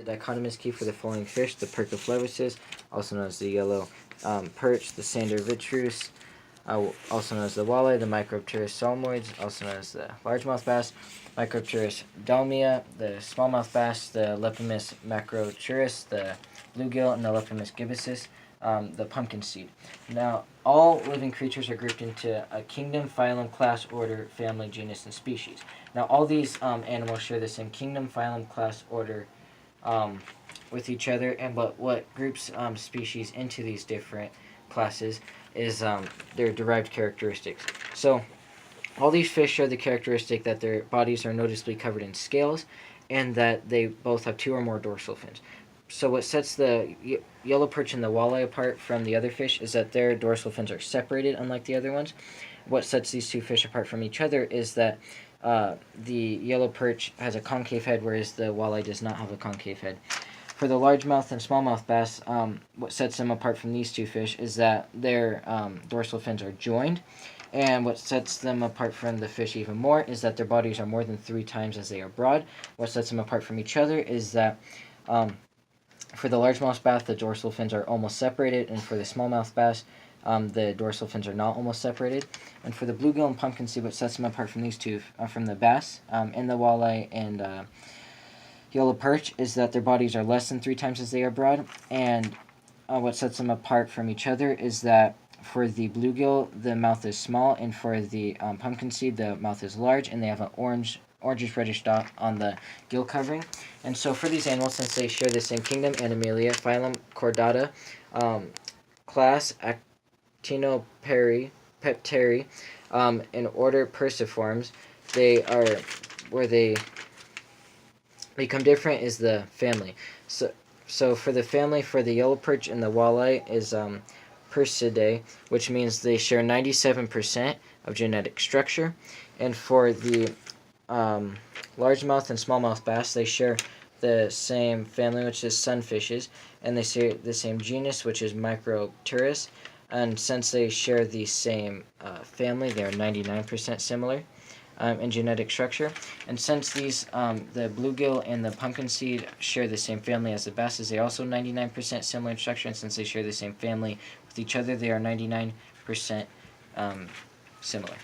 The dichotomous key for the following fish: the Percoplevis, also known as the yellow perch, the Sander vitreus, also known as the walleye, the Micropterus salmoides, also known as the largemouth bass, Micropterus dalmia, the smallmouth bass, the Lepimus macroturus, the bluegill, and the Lepimus gibbosus, the pumpkin seed. Now, all living creatures are grouped into a kingdom, phylum, class, order, family, genus, and species. Now, all these animals share the same kingdom, phylum, class, order, with each other, and but what groups species into these different classes is their derived characteristics. So all these fish share the characteristic that their bodies are noticeably covered in scales and that they both have two or more dorsal fins. So what sets the yellow perch and the walleye apart from the other fish is that their dorsal fins are separated, unlike the other ones. What sets these two fish apart from each other is that the yellow perch has a concave head, whereas the walleye does not have a concave head. For the largemouth and smallmouth bass, what sets them apart from these two fish is that their dorsal fins are joined, and what sets them apart from the fish even more is that their bodies are more than 3 times as they are broad. What sets them apart from each other is that for the largemouth bass, the dorsal fins are almost separated, and for the smallmouth bass, the dorsal fins are not almost separated. And for the bluegill and pumpkin seed, what sets them apart from these two, from the bass and the walleye and yellow perch, is that their bodies are less than 3 times as they are broad. And what sets them apart from each other is that for the bluegill, the mouth is small, and for the pumpkin seed, the mouth is large, and they have an orangish reddish dot on the gill covering. And so for these animals, since they share the same kingdom, Animalia, phylum Chordata, class Actinopteri, and order Perciformes, where they become different is the family. So for the family, for the yellow perch and the walleye is Percidae, which means they share 97% of genetic structure. And for the largemouth and smallmouth bass, they share the same family, which is sunfishes, and they share the same genus, which is Micropterus. And since they share the same family, they are 99% similar in genetic structure. And since these, the bluegill and the pumpkin seed share the same family as the basses, they are also 99% similar in structure. And since they share the same family with each other, they are 99% similar.